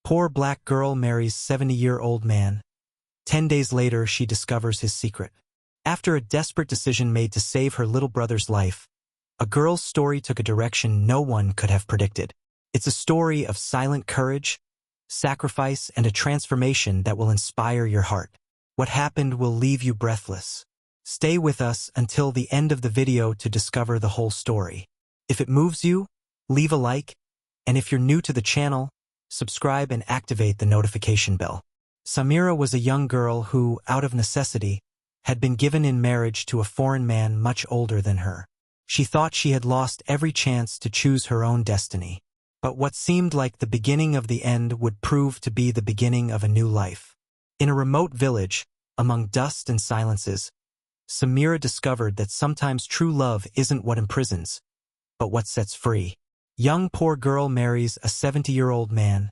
Poor black girl marries 70-year-old man. 10 days later, she discovers his secret. After a desperate decision made to save her little brother's life, a girl's story took a direction no one could have predicted. It's a story of silent courage, sacrifice, and a transformation that will inspire your heart. What happened will leave you breathless. Stay with us until the end of the video to discover the whole story. If it moves you, leave a like, and if you're new to the channel, subscribe and activate the notification bell. Samira was a young girl who, out of necessity, had been given in marriage to a foreign man much older than her. She thought she had lost every chance to choose her own destiny. But what seemed like the beginning of the end would prove to be the beginning of a new life. In a remote village, among dust and silences, Samira discovered that sometimes true love isn't what imprisons, but what sets free. Young poor girl marries a 70-year-old man.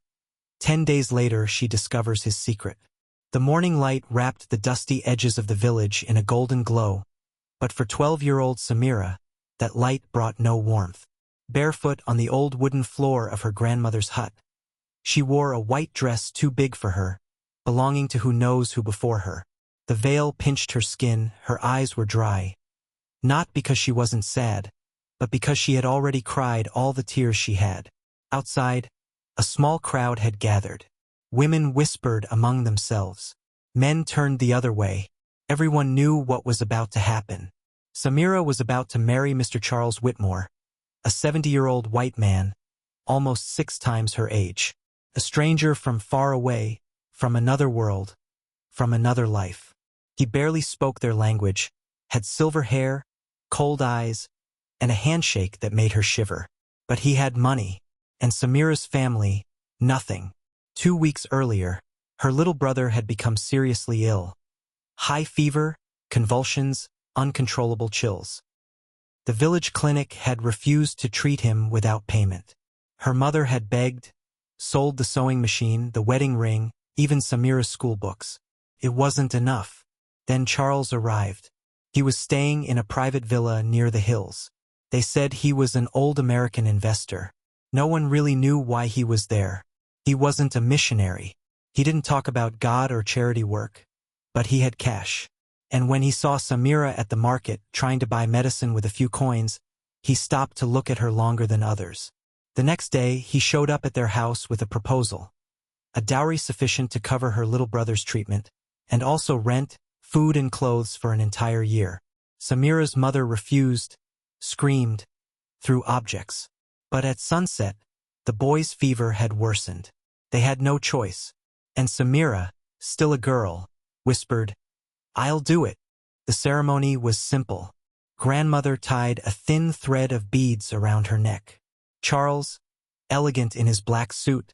10 days later, she discovers his secret. The morning light wrapped the dusty edges of the village in a golden glow, but for 12-year-old Samira, that light brought no warmth. Barefoot on the old wooden floor of her grandmother's hut, she wore a white dress too big for her, belonging to who knows who before her. The veil pinched her skin, her eyes were dry. Not because she wasn't sad, but because she had already cried all the tears she had. Outside, a small crowd had gathered. Women whispered among themselves. Men turned the other way. Everyone knew what was about to happen. Samira was about to marry Mr. Charles Whitmore, a 70-year-old white man, almost 6 times her age. A stranger from far away, from another world, from another life. He barely spoke their language, had silver hair, cold eyes, and a handshake that made her shiver. But he had money, and Samira's family, nothing. 2 weeks earlier, her little brother had become seriously ill. High fever, convulsions, uncontrollable chills. The village clinic had refused to treat him without payment. Her mother had begged, sold the sewing machine, the wedding ring, even Samira's school books. It wasn't enough. Then Charles arrived. He was staying in a private villa near the hills. They said he was an old American investor. No one really knew why he was there. He wasn't a missionary. He didn't talk about God or charity work. But he had cash. And when he saw Samira at the market trying to buy medicine with a few coins, he stopped to look at her longer than others. The next day, he showed up at their house with a proposal. A dowry sufficient to cover her little brother's treatment, and also rent, food and clothes for an entire year. Samira's mother refused, screamed, threw objects. But at sunset, the boys' fever had worsened. They had no choice. And Samira, still a girl, whispered, "I'll do it." The ceremony was simple. Grandmother tied a thin thread of beads around her neck. Charles, elegant in his black suit,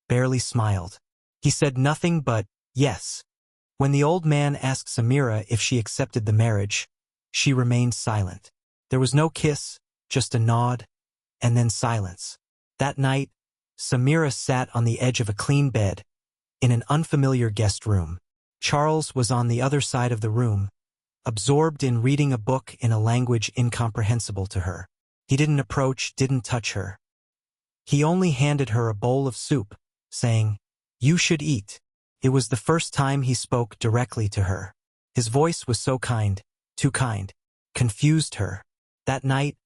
barely smiled. He said nothing but, yes. When the old man asked Samira if she accepted the marriage, she remained silent. There was no kiss, just a nod, and then silence. That night, Samira sat on the edge of a clean bed, in an unfamiliar guest room. Charles was on the other side of the room, absorbed in reading a book in a language incomprehensible to her. He didn't approach, didn't touch her. He only handed her a bowl of soup, saying, "You should eat." It was the first time he spoke directly to her. His voice was so kind, too kind, confused her. That night,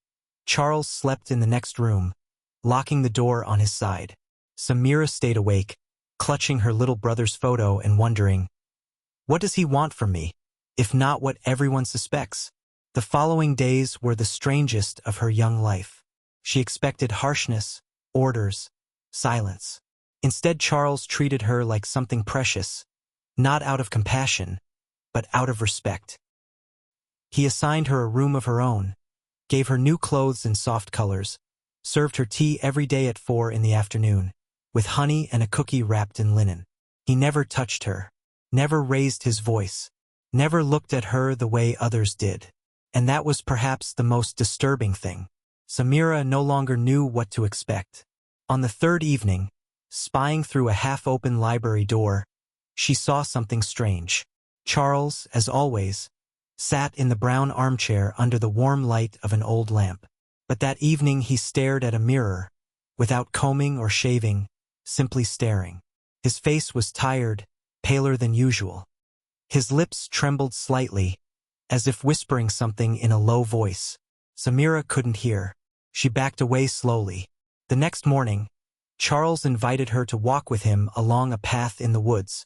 Charles slept in the next room, locking the door on his side. Samira stayed awake, clutching her little brother's photo and wondering, what does he want from me, if not what everyone suspects? The following days were the strangest of her young life. She expected harshness, orders, silence. Instead, Charles treated her like something precious, not out of compassion, but out of respect. He assigned her a room of her own, gave her new clothes in soft colors, served her tea every day at 4 in the afternoon, with honey and a cookie wrapped in linen. He never touched her, never raised his voice, never looked at her the way others did. And that was perhaps the most disturbing thing. Samira no longer knew what to expect. On the third evening, spying through a half-open library door, she saw something strange. Charles, as always, sat in the brown armchair under the warm light of an old lamp. But that evening he stared at a mirror, without combing or shaving, simply staring. His face was tired, paler than usual. His lips trembled slightly, as if whispering something in a low voice. Samira couldn't hear. She backed away slowly. The next morning, Charles invited her to walk with him along a path in the woods,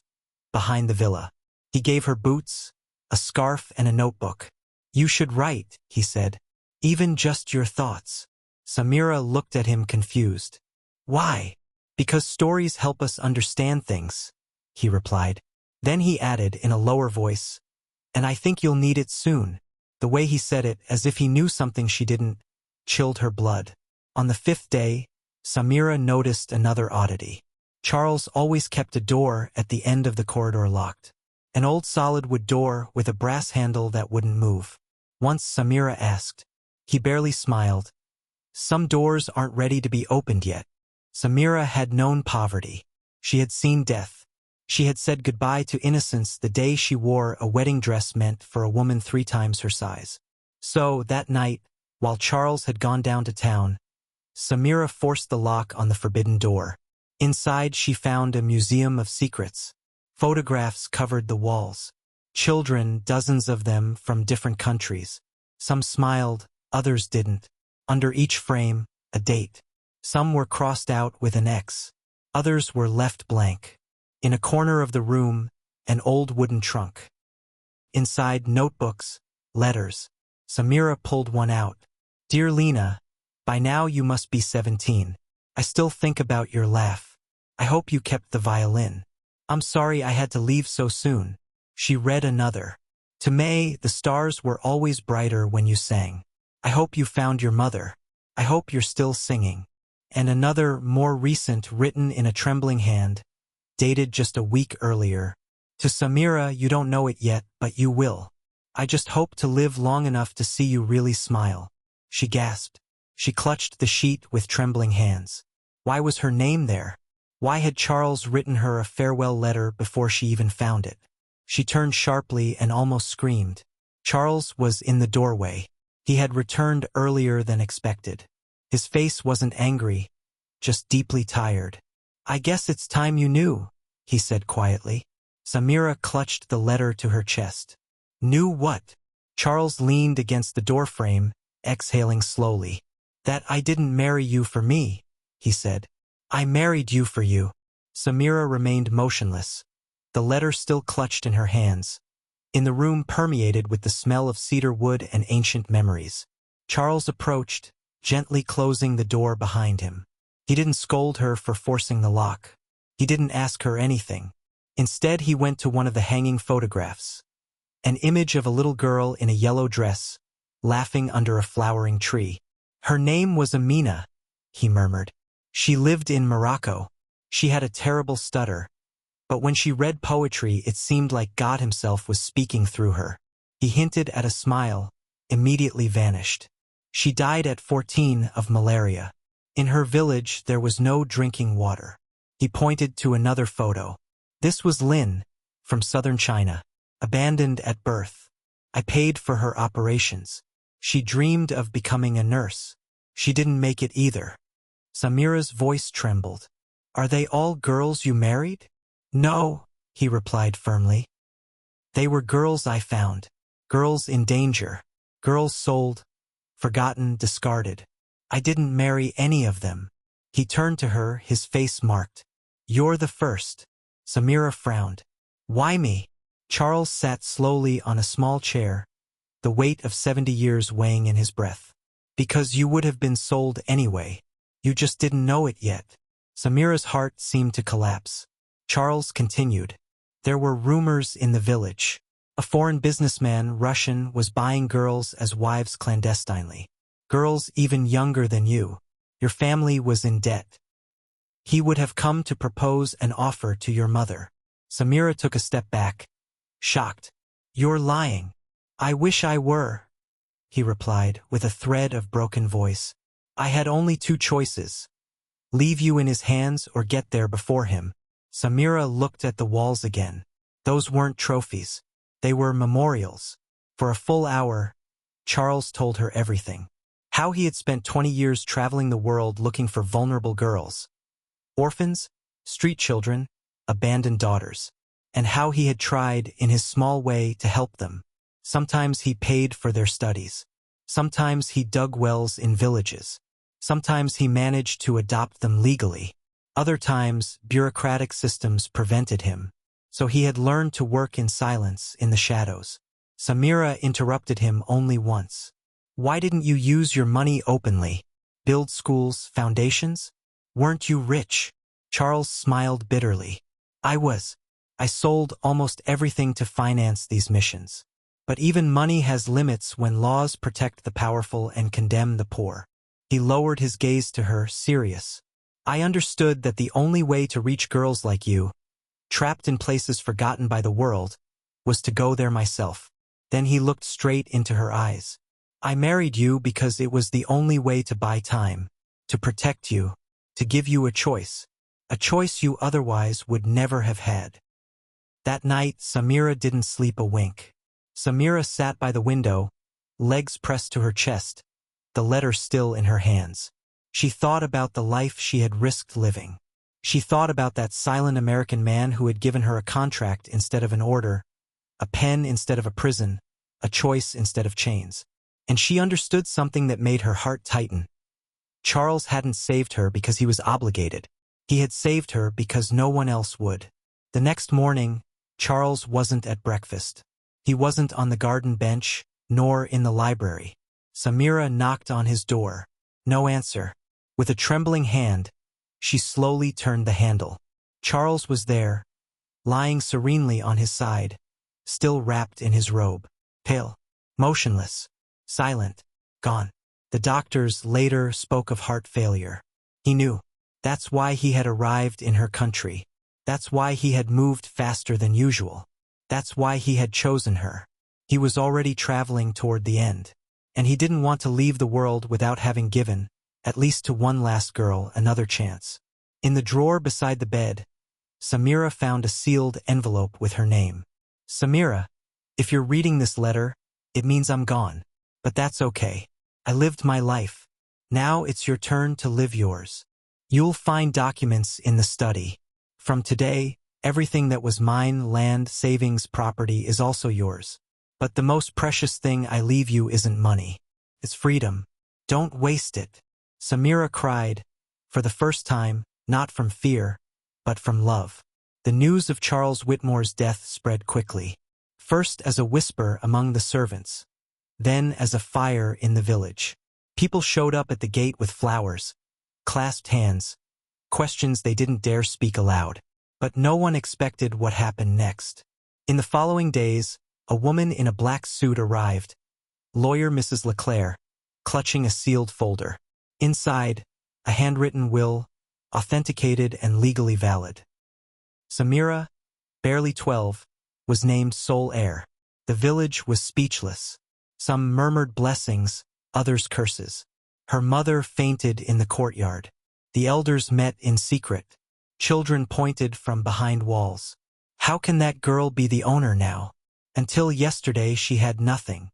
behind the villa. He gave her boots, a scarf and a notebook. "You should write," he said. "Even just your thoughts." Samira looked at him confused. "Why?" "Because stories help us understand things," he replied. Then he added in a lower voice, "And I think you'll need it soon." The way he said it, as if he knew something she didn't, chilled her blood. On the 5th day, Samira noticed another oddity. Charles always kept a door at the end of the corridor locked. An old solid wood door with a brass handle that wouldn't move. Once Samira asked. He barely smiled. "Some doors aren't ready to be opened yet." Samira had known poverty. She had seen death. She had said goodbye to innocence the day she wore a wedding dress meant for a woman 3 times her size. So, that night, while Charles had gone down to town, Samira forced the lock on the forbidden door. Inside she found a museum of secrets. Photographs covered the walls. Children, dozens of them from different countries. Some smiled, others didn't. Under each frame, a date. Some were crossed out with an X. Others were left blank. In a corner of the room, an old wooden trunk. Inside, notebooks, letters. Samira pulled one out. "Dear Lena, by now you must be 17. I still think about your laugh. I hope you kept the violin. I'm sorry I had to leave so soon." She read another. "To May, the stars were always brighter when you sang. I hope you found your mother. I hope you're still singing." And another, more recent, written in a trembling hand, dated just a week earlier. "To Samira, you don't know it yet, but you will. I just hope to live long enough to see you really smile." She gasped. She clutched the sheet with trembling hands. Why was her name there? Why had Charles written her a farewell letter before she even found it? She turned sharply and almost screamed. Charles was in the doorway. He had returned earlier than expected. His face wasn't angry, just deeply tired. "I guess it's time you knew," he said quietly. Samira clutched the letter to her chest. "Knew what?" Charles leaned against the doorframe, exhaling slowly. "That I didn't marry you for me," he said. "I married you for you." Samira remained motionless, the letter still clutched in her hands. In the room permeated with the smell of cedar wood and ancient memories. Charles approached, gently closing the door behind him. He didn't scold her for forcing the lock. He didn't ask her anything. Instead, he went to one of the hanging photographs. An image of a little girl in a yellow dress, laughing under a flowering tree. "Her name was Amina," he murmured. "She lived in Morocco. She had a terrible stutter. But when she read poetry, it seemed like God himself was speaking through her." He hinted at a smile, immediately vanished. "She died at 14 of malaria. In her village, there was no drinking water." He pointed to another photo. "This was Lin, from southern China, abandoned at birth. I paid for her operations. She dreamed of becoming a nurse. She didn't make it either." Samira's voice trembled. "Are they all girls you married?" "No," he replied firmly. "They were girls I found. Girls in danger. Girls sold, forgotten, discarded. I didn't marry any of them." He turned to her, his face marked. "You're the first." Samira frowned. "Why me?" Charles sat slowly on a small chair, the weight of 70 years weighing in his breath. "Because you would have been sold anyway. You just didn't know it yet." Samira's heart seemed to collapse. Charles continued. "There were rumors in the village. A foreign businessman, Russian, was buying girls as wives clandestinely. Girls even younger than you. Your family was in debt. He would have come to propose an offer to your mother." Samira took a step back, shocked. "You're lying." "I wish I were," he replied with a thread of broken voice. "I had only 2 choices. Leave you in his hands or get there before him." Samira looked at the walls again. Those weren't trophies. They were memorials. For a full hour, Charles told her everything. How he had spent 20 years traveling the world looking for vulnerable girls. Orphans, street children, abandoned daughters, and how he had tried, in his small way, to help them. Sometimes he paid for their studies. Sometimes he dug wells in villages. Sometimes he managed to adopt them legally. Other times, bureaucratic systems prevented him. So he had learned to work in silence, in the shadows. Samira interrupted him only once. Why didn't you use your money openly? Build schools, foundations? Weren't you rich? Charles smiled bitterly. I sold almost everything to finance these missions. But even money has limits when laws protect the powerful and condemn the poor. He lowered his gaze to her, serious. I understood that the only way to reach girls like you, trapped in places forgotten by the world, was to go there myself. Then he looked straight into her eyes. I married you because it was the only way to buy time, to protect you, to give you a choice you otherwise would never have had. That night, Samira didn't sleep a wink. Samira sat by the window, legs pressed to her chest, the letter still in her hands. She thought about the life she had risked living. She thought about that silent American man who had given her a contract instead of an order, a pen instead of a prison, a choice instead of chains. And she understood something that made her heart tighten. Charles hadn't saved her because he was obligated. He had saved her because no one else would. The next morning, Charles wasn't at breakfast. He wasn't on the garden bench, nor in the library. Samira knocked on his door. No answer. With a trembling hand, she slowly turned the handle. Charles was there, lying serenely on his side, still wrapped in his robe, pale, motionless, silent, gone. The doctors later spoke of heart failure. He knew. That's why he had arrived in her country. That's why he had moved faster than usual. That's why he had chosen her. He was already traveling toward the end. And he didn't want to leave the world without having given, at least to one last girl, another chance. In the drawer beside the bed, Samira found a sealed envelope with her name. Samira, if you're reading this letter, it means I'm gone. But that's okay. I lived my life. Now it's your turn to live yours. You'll find documents in the study. From today, everything that was mine, land, savings, property, is also yours. But the most precious thing I leave you isn't money. It's freedom. Don't waste it. Samira cried, for the first time, not from fear, but from love. The news of Charles Whitmore's death spread quickly. First as a whisper among the servants, then as a fire in the village. People showed up at the gate with flowers, clasped hands, questions they didn't dare speak aloud. But no one expected what happened next. In the following days, a woman in a black suit arrived, lawyer Mrs. Leclerc, clutching a sealed folder. Inside, a handwritten will, authenticated and legally valid. Samira, barely 12, was named sole heir. The village was speechless. Some murmured blessings, others curses. Her mother fainted in the courtyard. The elders met in secret. Children pointed from behind walls. How can that girl be the owner now? Until yesterday she had nothing.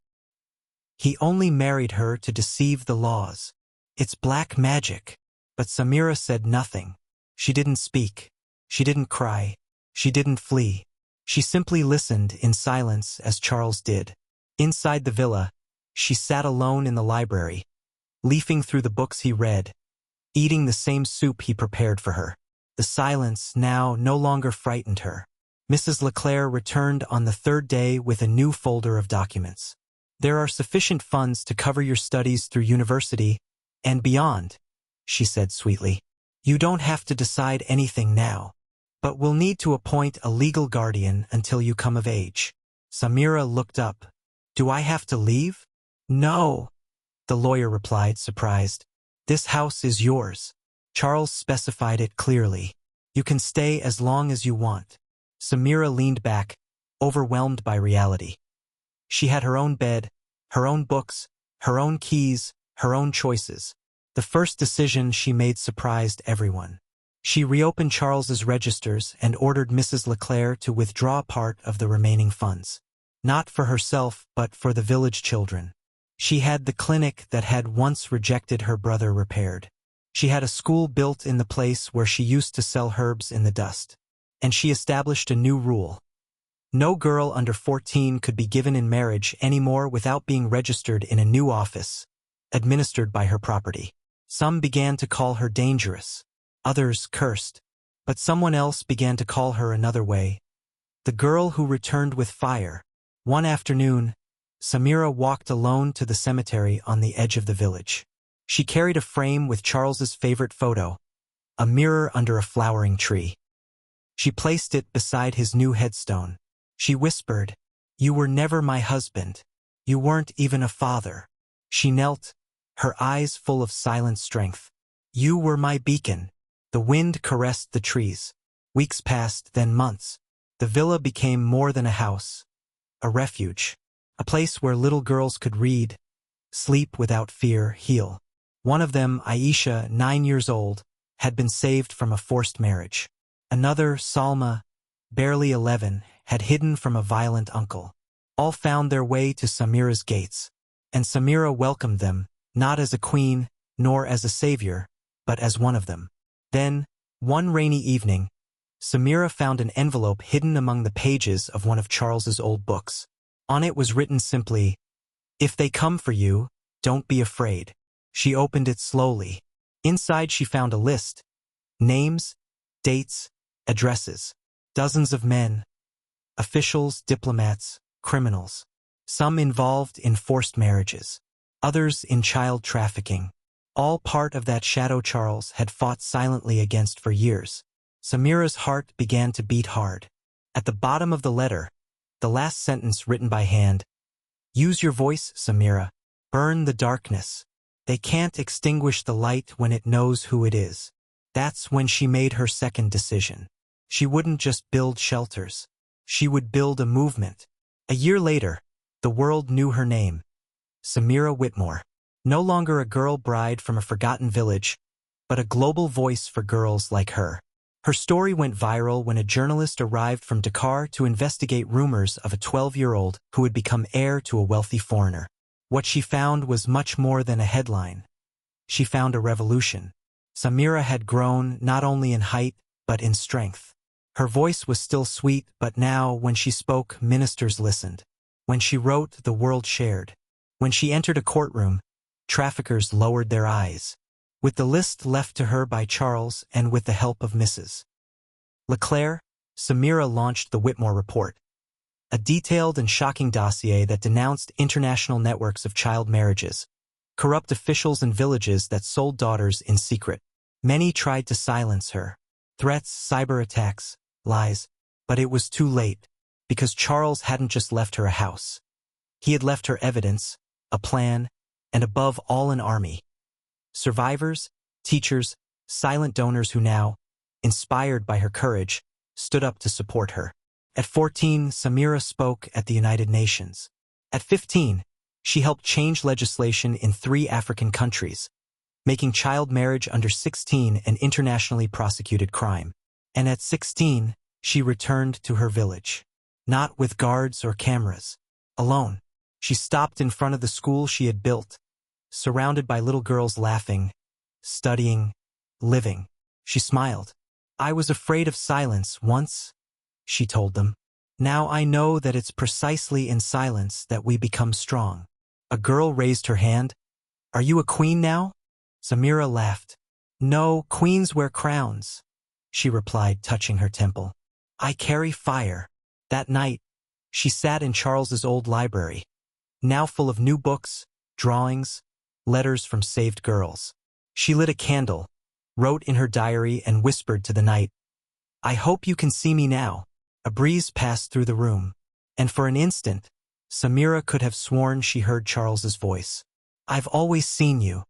He only married her to deceive the laws. It's black magic. But Samira said nothing. She didn't speak. She didn't cry. She didn't flee. She simply listened in silence as Charles did. Inside the villa, she sat alone in the library, leafing through the books he read, eating the same soup he prepared for her. The silence now no longer frightened her. Mrs. Leclerc returned on the third day with a new folder of documents. There are sufficient funds to cover your studies through university and beyond, she said sweetly. You don't have to decide anything now, but we'll need to appoint a legal guardian until you come of age. Samira looked up. Do I have to leave? No, the lawyer replied, surprised. This house is yours. Charles specified it clearly. You can stay as long as you want. Samira leaned back, overwhelmed by reality. She had her own bed, her own books, her own keys, her own choices. The first decision she made surprised everyone. She reopened Charles's registers and ordered Mrs. Leclerc to withdraw part of the remaining funds. Not for herself, but for the village children. She had the clinic that had once rejected her brother repaired. She had a school built in the place where she used to sell herbs in the dust. and she established a new rule. No girl under 14 could be given in marriage anymore without being registered in a new office, administered by her property. Some began to call her dangerous, others cursed, but someone else began to call her another way. The girl who returned with fire. One afternoon, Samira walked alone to the cemetery on the edge of the village. She carried a frame with Charles's favorite photo, a mirror under a flowering tree. She placed it beside his new headstone. She whispered, "You were never my husband. You weren't even a father." She knelt, her eyes full of silent strength. "You were my beacon." The wind caressed the trees. Weeks passed, then months. The villa became more than a house, a refuge, a place where little girls could read, sleep without fear, heal. One of them, Aisha, 9 years old, had been saved from a forced marriage. Another, Salma, barely 11, had hidden from a violent uncle. All found their way to Samira's gates, and Samira welcomed them, not as a queen, nor as a savior, but as one of them. Then, one rainy evening, Samira found an envelope hidden among the pages of one of Charles's old books. On it was written simply, "If they come for you, don't be afraid." She opened it slowly. Inside she found a list. Names, dates, addresses. Dozens of men. Officials, diplomats, criminals. Some involved in forced marriages. Others in child trafficking. All part of that shadow Charles had fought silently against for years. Samira's heart began to beat hard. At the bottom of the letter, the last sentence written by hand. "Use your voice, Samira. Burn the darkness. They can't extinguish the light when it knows who it is." That's when she made her second decision. She wouldn't just build shelters. She would build a movement. A year later, the world knew her name. Samira Whitmore. No longer a girl bride from a forgotten village, but a global voice for girls like her. Her story went viral when a journalist arrived from Dakar to investigate rumors of a 12-year-old who would become heir to a wealthy foreigner. What she found was much more than a headline. She found a revolution. Samira had grown not only in height, but in strength. Her voice was still sweet, but now, when she spoke, ministers listened. When she wrote, the world shared. When she entered a courtroom, traffickers lowered their eyes. With the list left to her by Charles and with the help of Mrs. Leclerc, Samira launched the Whitmore Report, a detailed and shocking dossier that denounced international networks of child marriages, corrupt officials and villages that sold daughters in secret. Many tried to silence her. Threats, cyber attacks, lies. But it was too late, because Charles hadn't just left her a house. He had left her evidence, a plan, and above all an army. Survivors, teachers, silent donors who now, inspired by her courage, stood up to support her. At 14, Samira spoke at the United Nations. At 15, she helped change legislation in 3 African countries, making child marriage under 16 an internationally prosecuted crime. And at 16, she returned to her village. Not with guards or cameras. Alone. She stopped in front of the school she had built, surrounded by little girls laughing, studying, living. She smiled. "I was afraid of silence once," she told them. "Now I know that it's precisely in silence that we become strong." A girl raised her hand. "Are you a queen now?" Samira laughed. "No, queens wear crowns," she replied, touching her temple. "I carry fire." That night, she sat in Charles's old library, now full of new books, drawings, letters from saved girls. She lit a candle, wrote in her diary, and whispered to the night, "I hope you can see me now." A breeze passed through the room, and for an instant, Samira could have sworn she heard Charles's voice. "I've always seen you."